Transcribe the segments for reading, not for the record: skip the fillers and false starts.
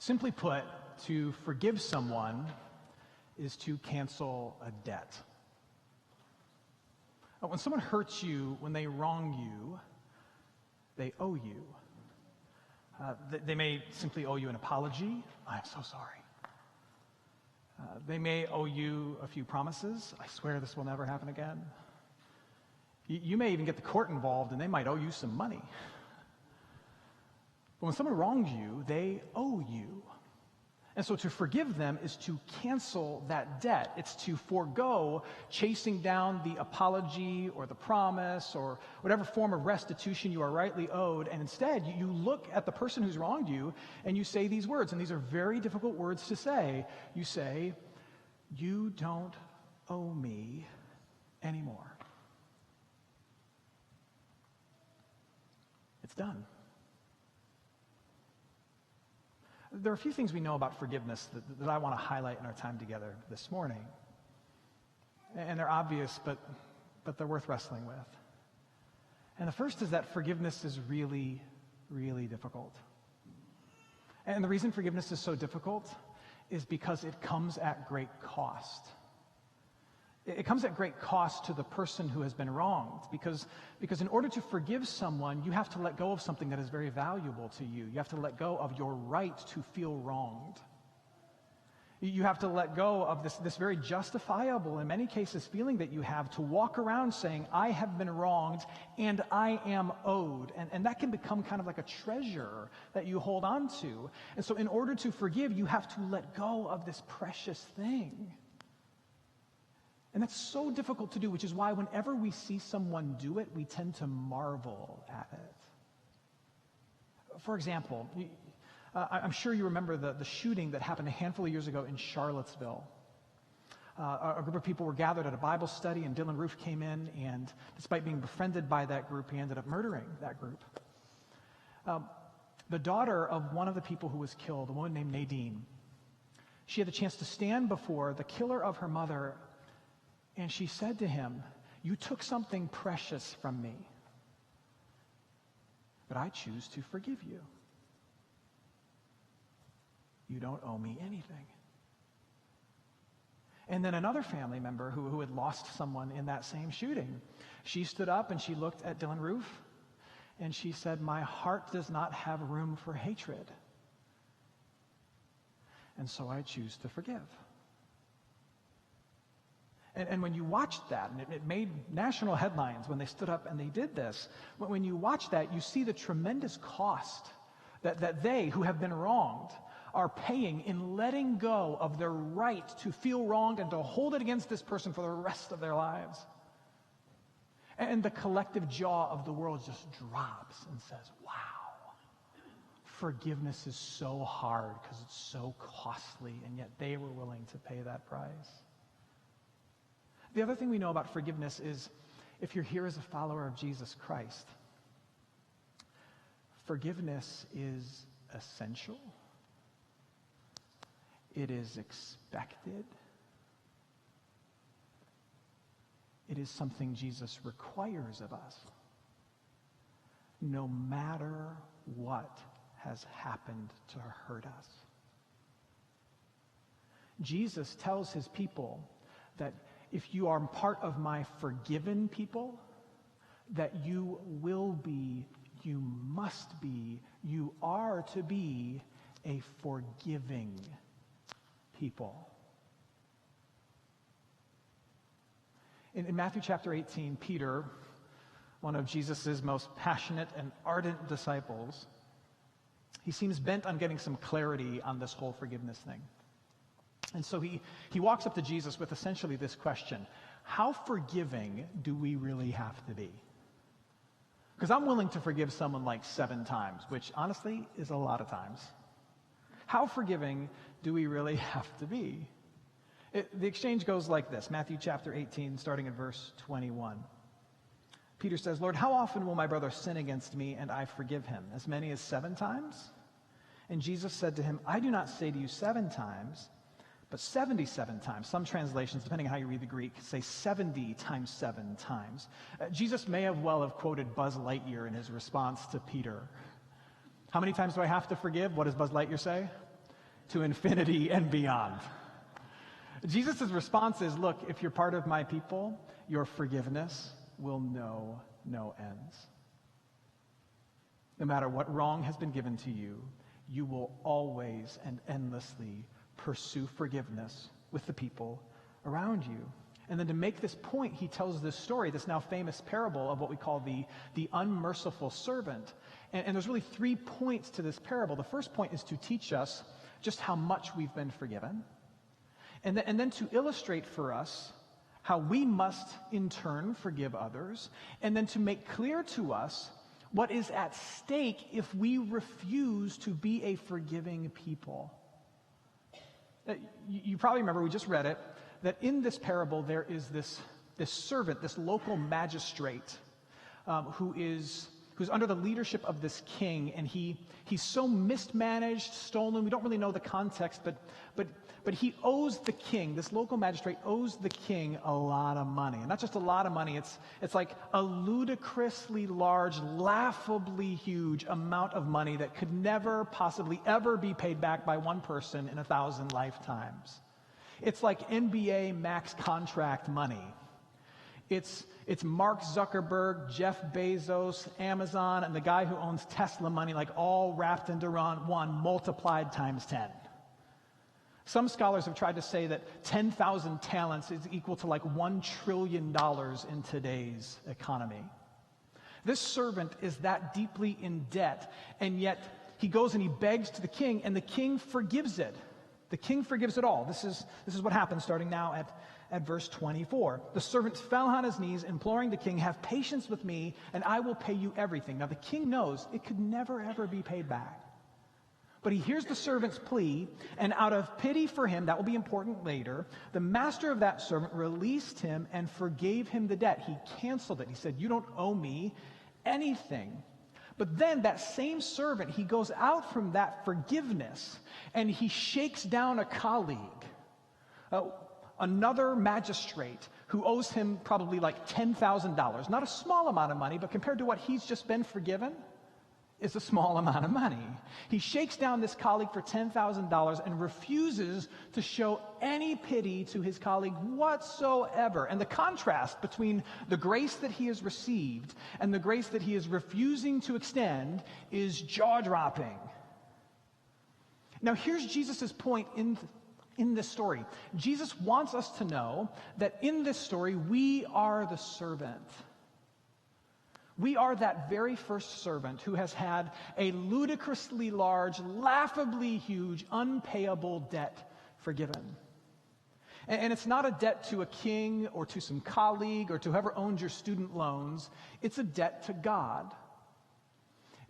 Simply put, to forgive someone is to cancel a debt. When someone hurts you, when they wrong you, they owe you. They may simply owe you an apology. I'm so sorry. They may owe you a few promises. I swear this will never happen again. You may even get the court involved, and they might owe you some money. But when someone wrongs you, they owe you. And so to forgive them is to cancel that debt. It's to forego chasing down the apology or the promise or whatever form of restitution you are rightly owed. And instead, you look at the person who's wronged you and you say these words. And these are very difficult words to say. You say, "You don't owe me anymore." It's done. There are a few things we know about forgiveness that I want to highlight in our time together this morning. And they're obvious, but they're worth wrestling with. And the first is that forgiveness is really, really difficult. And the reason forgiveness is so difficult is because it comes at great cost. It comes at great cost to the person who has been wronged, because in order to forgive someone, you have to let go of something that is very valuable to you. You have to let go of your right to feel wronged. You have to let go of this very justifiable, in many cases, feeling that you have to walk around saying, "I have been wronged and I am owed." And that can become kind of like a treasure that you hold on to. And so in order to forgive, you have to let go of this precious thing. And that's so difficult to do, which is why whenever we see someone do it, we tend to marvel at it. For example, I'm sure you remember the shooting that happened a handful of years ago in Charlottesville. A group of people were gathered at a Bible study, and Dylan Roof came in, and despite being befriended by that group, he ended up murdering that group. The daughter of one of the people who was killed, a woman named Nadine, she had the chance to stand before the killer of her mother, and she said to him, "You took something precious from me, but I choose to forgive you. You don't owe me anything." And then another family member who had lost someone in that same shooting, she stood up and she looked at Dylan Roof and she said, "My heart does not have room for hatred, and so I choose to forgive." And when you watched that, and it made national headlines when they stood up and they did this, when you watch that, you see the tremendous cost that they, who have been wronged, are paying in letting go of their right to feel wronged and to hold it against this person for the rest of their lives. And the collective jaw of the world just drops and says, wow, forgiveness is so hard because it's so costly, and yet they were willing to pay that price. The other thing we know about forgiveness is, if you're here as a follower of Jesus Christ, forgiveness is essential. It is expected. It is something Jesus requires of us, no matter what has happened to hurt us. Jesus tells his people that if you are part of my forgiven people, that you will be, you must be, you are to be a forgiving people. In Matthew chapter 18, Peter, one of Jesus' most passionate and ardent disciples, he seems bent on getting some clarity on this whole forgiveness thing. And so he walks up to Jesus with essentially this question: how forgiving do we really have to be? Because I'm willing to forgive someone like 7 times, which honestly is a lot of times. How forgiving do we really have to be? The exchange goes like this, Matthew chapter 18, starting at verse 21. Peter says, "Lord, how often will my brother sin against me and I forgive him? As many as 7 times? And Jesus said to him, I do not say to you 7 times, but 77 times. Some translations, depending on how you read the Greek, say 70 times 7 times. Jesus may have quoted Buzz Lightyear in his response to Peter. How many times do I have to forgive? What does Buzz Lightyear say? to infinity and beyond. Jesus' response is, look, if you're part of my people, your forgiveness will know no ends. No matter what wrong has been given to you, you will always and endlessly pursue forgiveness with the people around you. And then to make this point, he tells this story, this now famous parable of what we call the unmerciful servant. And there's really 3 points to this parable. The first point is to teach us just how much we've been forgiven. And then to illustrate for us how we must in turn forgive others. And then to make clear to us what is at stake if we refuse to be a forgiving people. You probably remember, we just read it, that in this parable there is this servant, this local magistrate, who's under the leadership of this king, and he's so mismanaged, stolen. We don't really know the context, but he owes the king, this local magistrate owes the king a lot of money. And not just a lot of money, it's like a ludicrously large, laughably huge amount of money that could never possibly ever be paid back by one person in 1,000 lifetimes. It's like NBA max contract money. It's Mark Zuckerberg, Jeff Bezos, Amazon, and the guy who owns Tesla money, like all wrapped into one, multiplied times 10. Some scholars have tried to say that 10,000 talents is equal to like $1 trillion in today's economy. This servant is that deeply in debt, and yet he goes and he begs to the king, and the king forgives it. The king forgives it all. This is what happens starting now at verse 24. The servant fell on his knees, imploring the king, have patience with me, and I will pay you everything. Now the king knows it could never, ever be paid back. But he hears the servant's plea, and out of pity for him, that will be important later, the master of that servant released him and forgave him the debt. He canceled it. He said, you don't owe me anything. But then that same servant, he goes out from that forgiveness, and he shakes down a colleague, another magistrate who owes him probably like $10,000. Not a small amount of money, but compared to what he's just been forgiven, it's a small amount of money. He shakes down this colleague for $10,000 and refuses to show any pity to his colleague whatsoever. And the contrast between the grace that he has received and the grace that he is refusing to extend is jaw-dropping. Now here's Jesus' point in this story. Jesus wants us to know that in this story, we are the servant. We are that very first servant who has had a ludicrously large, laughably huge, unpayable debt forgiven. And it's not a debt to a king or to some colleague or to whoever owns your student loans. It's a debt to God.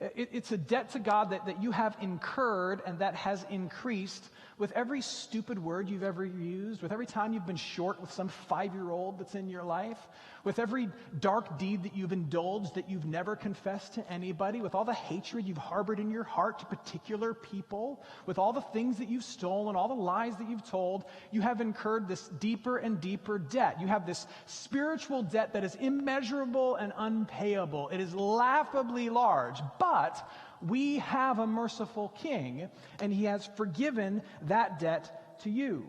It's a debt to God that you have incurred and that has increased with every stupid word you've ever used, with every time you've been short with some 5-year-old that's in your life, with every dark deed that you've indulged that you've never confessed to anybody, with all the hatred you've harbored in your heart to particular people, with all the things that you've stolen, all the lies that you've told, you have incurred this deeper and deeper debt. You have this spiritual debt that is immeasurable and unpayable. It is laughably large, but we have a merciful king, and he has forgiven that debt to you.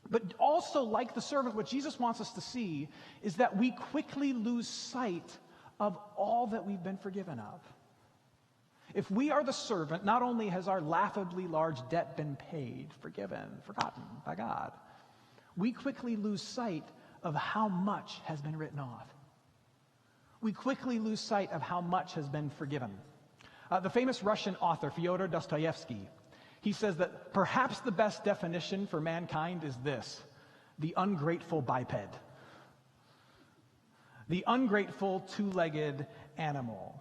But also, like the servant, what Jesus wants us to see is that we quickly lose sight of all that we've been forgiven of. If we are the servant, not only has our laughably large debt been paid, forgiven, forgotten by God, we quickly lose sight of how much has been written off. We quickly lose sight of how much has been forgiven. The famous Russian author, Fyodor Dostoevsky, he says that perhaps the best definition for mankind is this: the ungrateful biped. The ungrateful two-legged animal.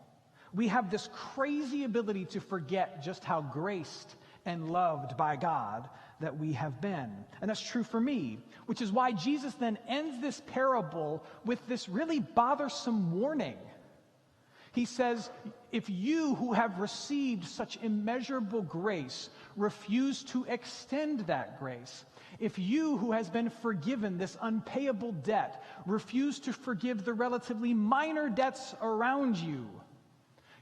We have this crazy ability to forget just how graced and loved by God that we have been. And that's true for me, which is why Jesus then ends this parable with this really bothersome warning. He says, if you who have received such immeasurable grace refuse to extend that grace, if you who has been forgiven this unpayable debt refuse to forgive the relatively minor debts around you,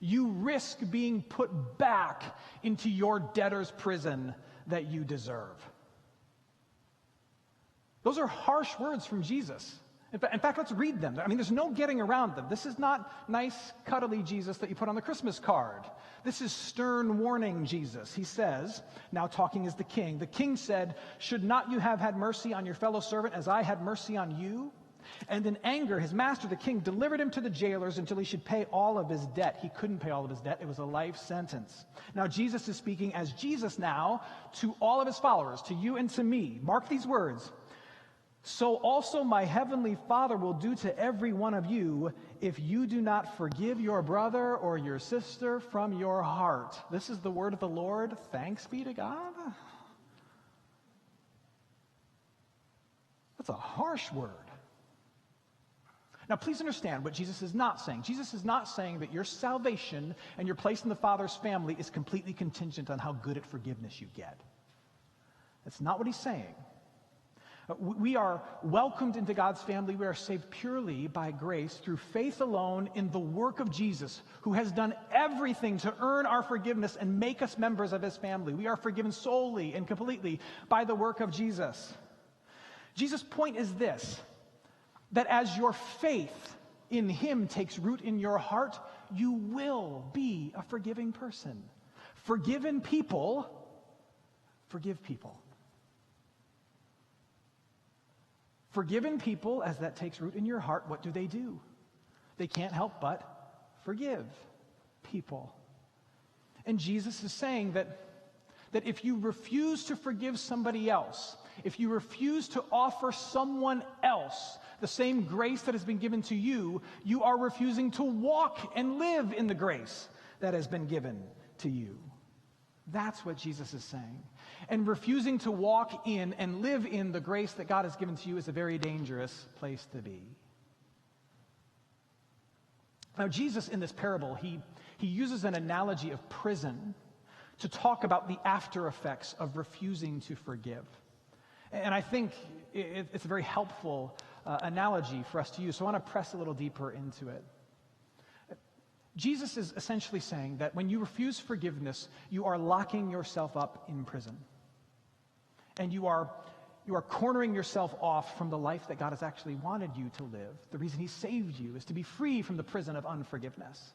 you risk being put back into your debtor's prison that you deserve. Those are harsh words from Jesus. In fact, let's read them. I mean, there's no getting around them. This is not nice, cuddly Jesus that you put on the Christmas card. This is stern warning Jesus. He says, now talking as the king said, "Should not you have had mercy on your fellow servant as I had mercy on you?" And in anger, his master, the king, delivered him to the jailers until he should pay all of his debt. He couldn't pay all of his debt. It was a life sentence. Now, Jesus is speaking as Jesus now to all of his followers, to you and to me. Mark these words. "So also my heavenly Father will do to every one of you if you do not forgive your brother or your sister from your heart." This is the word of the Lord. Thanks be to God. That's a harsh word. Now, please understand what Jesus is not saying. Jesus is not saying that your salvation and your place in the Father's family is completely contingent on how good at forgiveness you get. That's not what he's saying. We are welcomed into God's family. We are saved purely by grace through faith alone in the work of Jesus, who has done everything to earn our forgiveness and make us members of his family. We are forgiven solely and completely by the work of Jesus. Jesus' point is this, that as your faith in him takes root in your heart, you will be a forgiving person. Forgiven people forgive people. Forgiven people, as that takes root in your heart, what do? They can't help but forgive people. And Jesus is saying that if you refuse to forgive somebody else, if you refuse to offer someone else the same grace that has been given to you, you are refusing to walk and live in the grace that has been given to you. That's what Jesus is saying. And refusing to walk in and live in the grace that God has given to you is a very dangerous place to be. Now, Jesus, in this parable, he uses an analogy of prison to talk about the after effects of refusing to forgive. And I think it's a very helpful analogy for us to use, so I want to press a little deeper into it. Jesus is essentially saying that when you refuse forgiveness, you are locking yourself up in prison. And you are cornering yourself off from the life that God has actually wanted you to live. The reason he saved you is to be free from the prison of unforgiveness.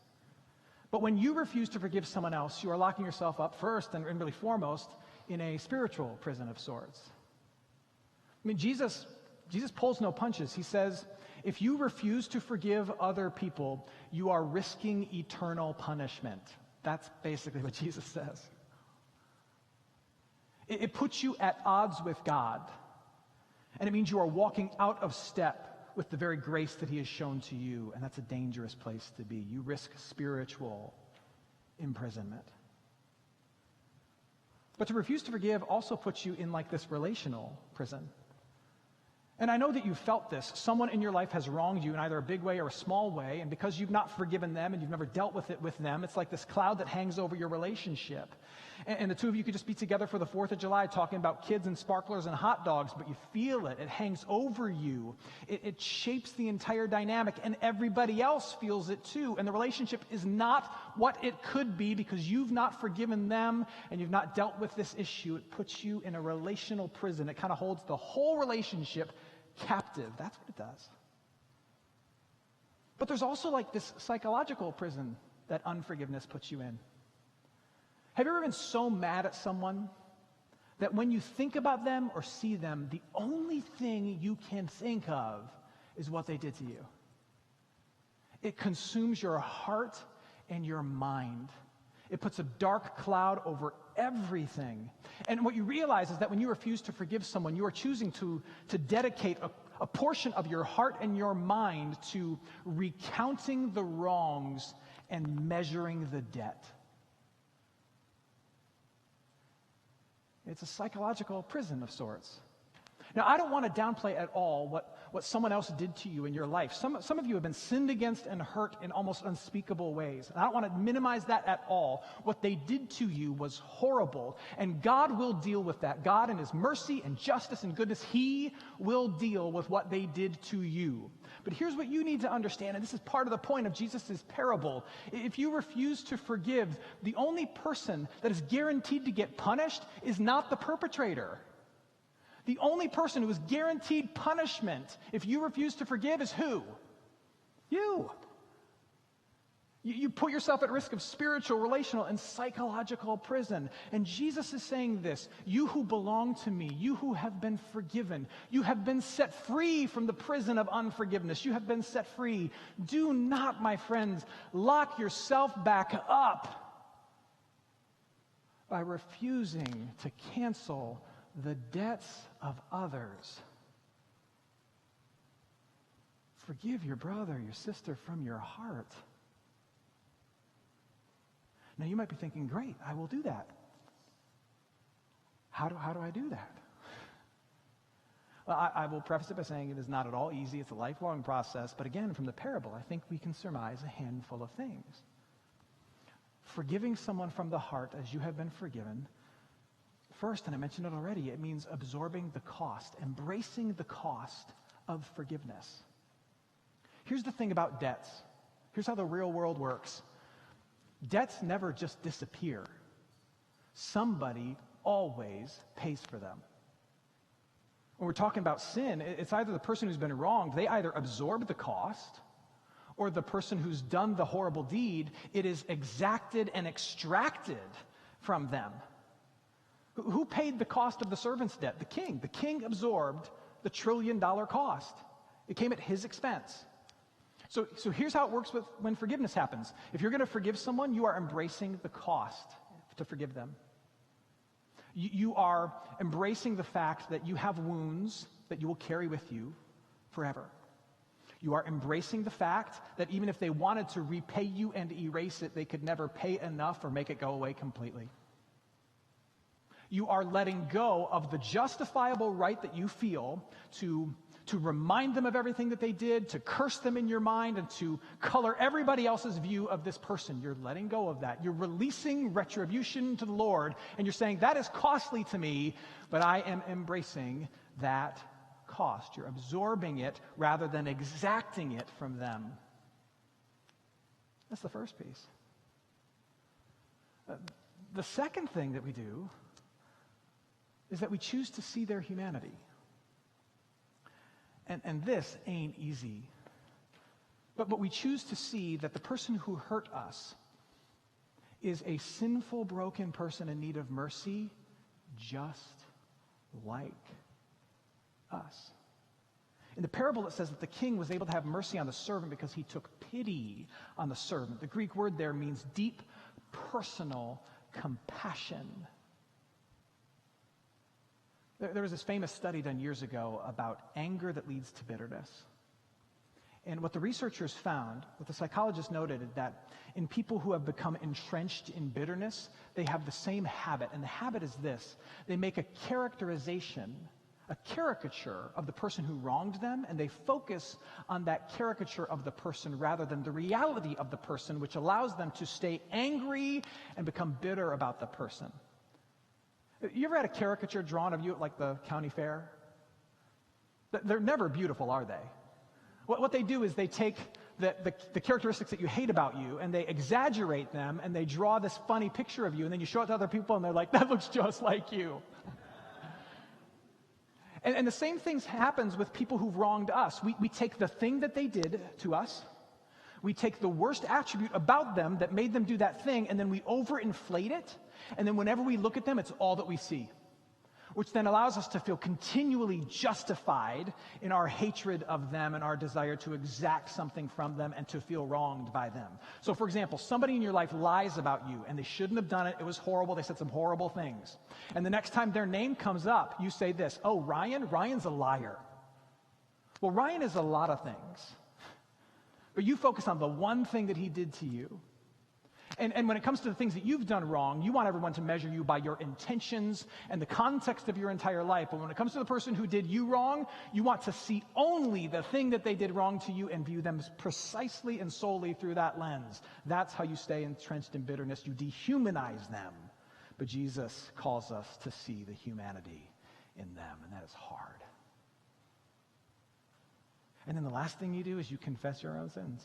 But when you refuse to forgive someone else, you are locking yourself up first and really foremost in a spiritual prison of sorts. I mean, Jesus pulls no punches. He says, if you refuse to forgive other people, you are risking eternal punishment. That's basically what Jesus says. It puts you at odds with God. And it means you are walking out of step with the very grace that he has shown to you. And that's a dangerous place to be. You risk spiritual imprisonment. But to refuse to forgive also puts you in like this relational prison. And I know that you've felt this. Someone in your life has wronged you in either a big way or a small way, and because you've not forgiven them and you've never dealt with it with them, it's like this cloud that hangs over your relationship. And the two of you could just be together for the 4th of July talking about kids and sparklers and hot dogs, but you feel it. It hangs over you. It shapes the entire dynamic, and everybody else feels it too. And the relationship is not what it could be because you've not forgiven them and you've not dealt with this issue. It puts you in a relational prison. It kind of holds the whole relationship captive. That's what it does. But there's also like this psychological prison that unforgiveness puts you in. Have you ever been so mad at someone that when you think about them or see them, the only thing you can think of is what they did to you? It consumes your heart and your mind. It puts a dark cloud over everything. And what you realize is that when you refuse to forgive someone, you are choosing to dedicate a portion of your heart and your mind to recounting the wrongs and measuring the debt. It's a psychological prison of sorts. Now, I don't want to downplay at all what someone else did to you in your life. Some of you have been sinned against and hurt in almost unspeakable ways. And I don't want to minimize that at all. What they did to you was horrible, and God will deal with that. God, in his mercy and justice and goodness, he will deal with what they did to you. But here's what you need to understand, and this is part of the point of Jesus' parable. If you refuse to forgive, the only person that is guaranteed to get punished is not the perpetrator. The only person who is guaranteed punishment if you refuse to forgive is who? You. You put yourself at risk of spiritual, relational, and psychological prison. And Jesus is saying this: you who belong to me, you who have been forgiven, you have been set free from the prison of unforgiveness. You have been set free. Do not, my friends, lock yourself back up by refusing to cancel the debts of others. Forgive your brother, your sister from your heart. Now you might be thinking, great, I will do that. How do I do that? Well, I will preface it by saying it is not at all easy. It's a lifelong process. But again, from the parable, I think we can surmise a handful of things. Forgiving someone from the heart as you have been forgiven. First, and I mentioned it already, it means absorbing the cost, embracing the cost of forgiveness. Here's the thing about debts. Here's how the real world works. Debts never just disappear. Somebody always pays for them. When we're talking about sin, it's either the person who's been wronged, they either absorb the cost, or the person who's done the horrible deed, it is exacted and extracted from them. Who paid the cost of the servant's debt? The king. The king absorbed the $1 trillion cost. It came at his expense. So here's how it works when forgiveness happens. If you're going to forgive someone, you are embracing the cost to forgive them. You are embracing the fact that you have wounds that you will carry with you forever. You are embracing the fact that even if they wanted to repay you and erase it, they could never pay enough or make it go away completely. You are letting go of the justifiable right that you feel to remind them of everything that they did, to curse them in your mind, and to color everybody else's view of this person. You're letting go of that. You're releasing retribution to the Lord, and you're saying, that is costly to me, but I am embracing that cost. You're absorbing it rather than exacting it from them. That's the first piece. The second thing that we do is that we choose to see their humanity. And this ain't easy. But we choose to see that the person who hurt us is a sinful, broken person in need of mercy, just like us. In the parable, it says that the king was able to have mercy on the servant because he took pity on the servant. The Greek word there means deep, personal compassion. There was this famous study done years ago about anger that leads to bitterness. And what the researchers found, what the psychologists noted, is that in people who have become entrenched in bitterness, they have the same habit. And the habit is this: they make a characterization, a caricature of the person who wronged them, and they focus on that caricature of the person rather than the reality of the person, which allows them to stay angry and become bitter about the person. You ever had a caricature drawn of you at like the county fair? They're never beautiful, are they? What they do is they take the characteristics that you hate about you and they exaggerate them and they draw this funny picture of you, and then you show it to other people and they're like, that looks just like you. And the same thing happens with people who've wronged us. We take the thing that they did to us, we take the worst attribute about them that made them do that thing, and then we overinflate it, and then whenever we look at them, it's all that we see, which then allows us to feel continually justified in our hatred of them and our desire to exact something from them and to feel wronged by them. So, for example, somebody in your life lies about you, and they shouldn't have done it. It was horrible. They said some horrible things. And the next time their name comes up, you say this: oh, Ryan's a liar. Well, Ryan is a lot of things, but you focus on the one thing that he did to you. And when it comes to the things that you've done wrong, you want everyone to measure you by your intentions and the context of your entire life. But when it comes to the person who did you wrong, you want to see only the thing that they did wrong to you and view them precisely and solely through that lens. That's how you stay entrenched in bitterness. You dehumanize them. But Jesus calls us to see the humanity in them, and that is hard. And then the last thing you do is you confess your own sins.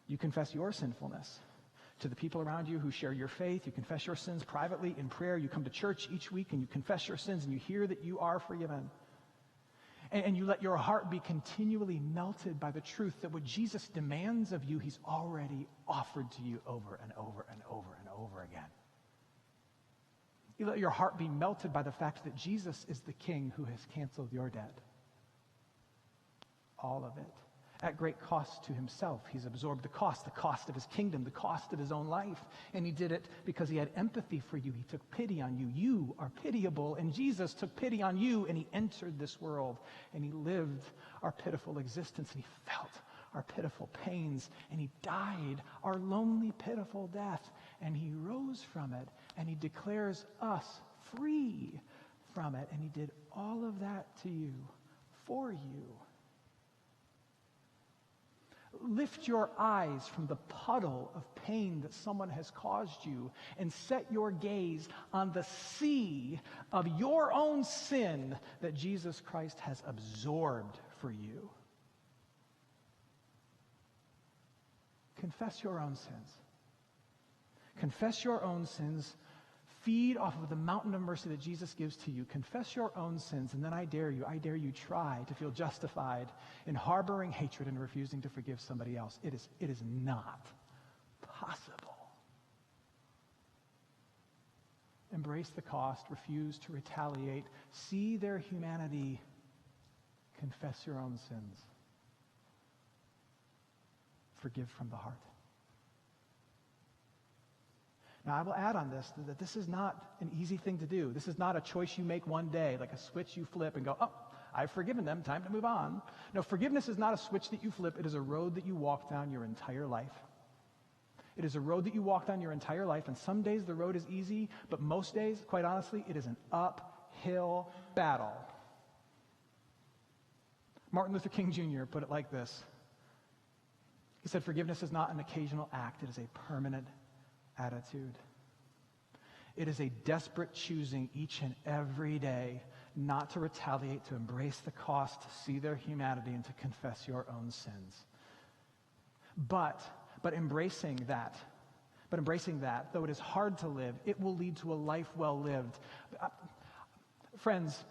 You confess your sinfulness to the people around you who share your faith. You confess your sins privately in prayer. You come to church each week and you confess your sins and you hear that you are forgiven. And you let your heart be continually melted by the truth that what Jesus demands of you, he's already offered to you over and over and over and over again. You let your heart be melted by the fact that Jesus is the King who has canceled your debt. All of it. At great cost to himself. He's absorbed the cost of his kingdom, the cost of his own life. And he did it because he had empathy for you. He took pity on you. You are pitiable. And Jesus took pity on you, and he entered this world, and he lived our pitiful existence, and he felt our pitiful pains, and he died our lonely, pitiful death, and he rose from it, and he declares us free from it, and he did all of that to you, for you. Lift your eyes from the puddle of pain that someone has caused you and set your gaze on the sea of your own sin that Jesus Christ has absorbed for you. Confess your own sins. Confess your own sins. Feed off of the mountain of mercy that Jesus gives to you. Confess your own sins, and then I dare you try to feel justified in harboring hatred and refusing to forgive somebody else. It is not possible. Embrace the cost, refuse to retaliate, see their humanity, confess your own sins. Forgive from the heart. Now, I will add on this that this is not an easy thing to do. This is not a choice you make one day, like a switch you flip and go, oh, I've forgiven them, time to move on. No, forgiveness is not a switch that you flip. It is a road that you walk down your entire life. It is a road that you walk down your entire life, and some days the road is easy, but most days, quite honestly, it is an uphill battle. Martin Luther King Jr. put it like this. He said, forgiveness is not an occasional act. It is a permanent attitude. It is a desperate choosing each and every day not to retaliate, to embrace the cost, to see their humanity, and to confess your own sins. But embracing that, though it is hard to live, it will lead to a life well lived. Friends,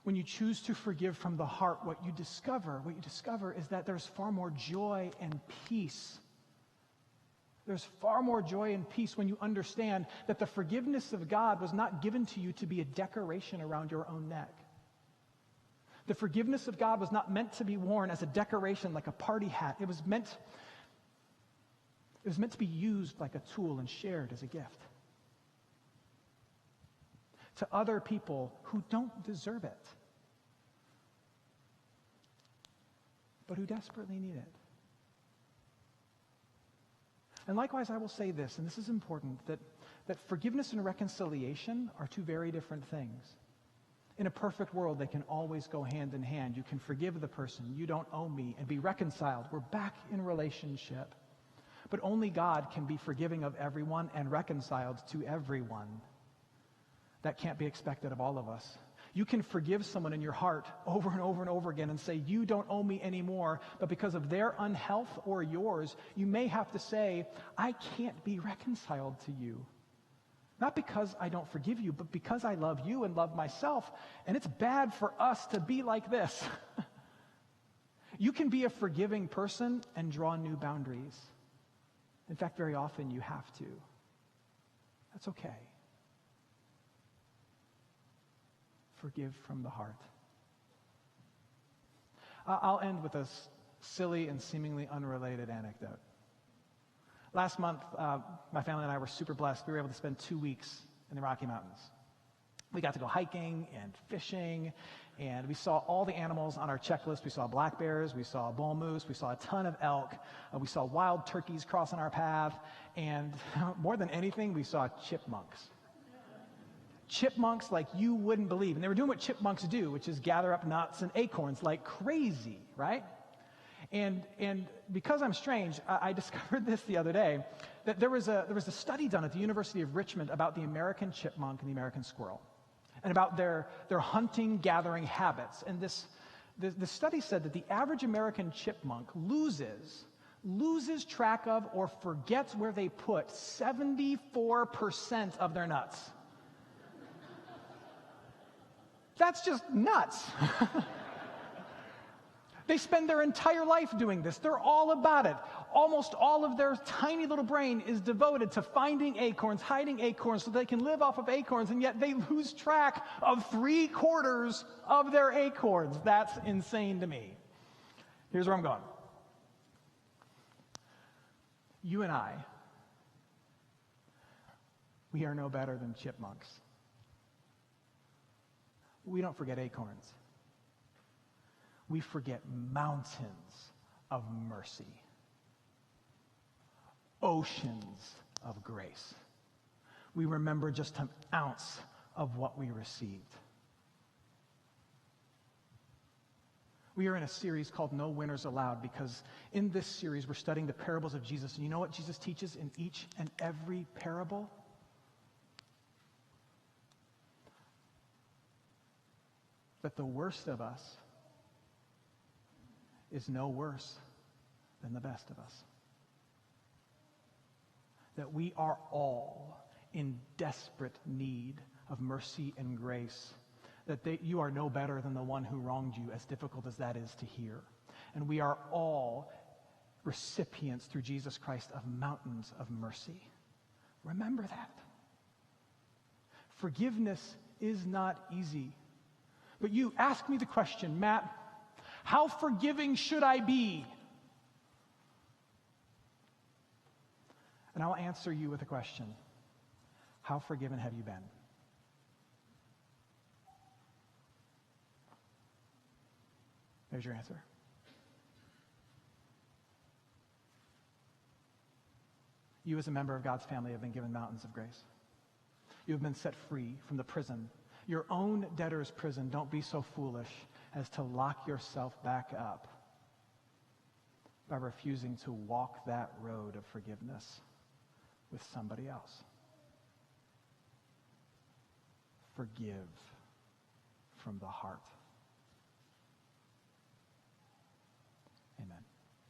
when you choose to forgive from the heart, what you discover is that there's far more joy and peace. There's far more joy and peace when you understand that the forgiveness of God was not given to you to be a decoration around your own neck. The forgiveness of God was not meant to be worn as a decoration like a party hat. It was meant to be used like a tool and shared as a gift to other people who don't deserve it, but who desperately need it. And likewise, I will say this, and this is important, that forgiveness and reconciliation are two very different things. In a perfect world, they can always go hand in hand. You can forgive the person, you don't owe me, and be reconciled. We're back in relationship. But only God can be forgiving of everyone and reconciled to everyone. That can't be expected of all of us. You can forgive someone in your heart over and over and over again and say, you don't owe me anymore, but because of their unhealth or yours, you may have to say, I can't be reconciled to you. Not because I don't forgive you, but because I love you and love myself, and it's bad for us to be like this. You can be a forgiving person and draw new boundaries. In fact, very often you have to. That's okay. Forgive from the heart. I'll end with a silly and seemingly unrelated anecdote. Last month, my family and I were super blessed. We were able to spend 2 weeks in the Rocky Mountains. We got to go hiking and fishing, and we saw all the animals on our checklist. We saw black bears, we saw bull moose, we saw a ton of elk, we saw wild turkeys crossing our path, and more than anything, we saw chipmunks. Chipmunks like you wouldn't believe. And they were doing what chipmunks do, which is gather up nuts and acorns like crazy, right? And because I'm strange, I discovered this the other day, that there was a study done at the University of Richmond about the American chipmunk and the American squirrel, and about their hunting, gathering habits. And the study said that the average American chipmunk loses track of or forgets where they put 74% of their nuts. That's just nuts. They spend their entire life doing this. They're all about it. Almost all of their tiny little brain is devoted to finding acorns, hiding acorns so they can live off of acorns, and yet they lose track of 3/4 of their acorns. That's insane to me. Here's where I'm going. You and I, we are no better than chipmunks. We don't forget acorns. We forget mountains of mercy, oceans of grace. We remember just an ounce of what we received. We are in a series called No Winners Allowed, because in this series we're studying the parables of Jesus. And you know what Jesus teaches in each and every parable? That the worst of us is no worse than the best of us. That we are all in desperate need of mercy and grace. That you are no better than the one who wronged you, as difficult as that is to hear. And we are all recipients through Jesus Christ of mountains of mercy. Remember that. Forgiveness is not easy. But you ask me the question, Matt, how forgiving should I be? And I'll answer you with a question. How forgiven have you been? There's your answer. You, as a member of God's family, have been given mountains of grace. You have been set free from the prison, your own debtor's prison. Don't be so foolish as to lock yourself back up by refusing to walk that road of forgiveness with somebody else. Forgive from the heart.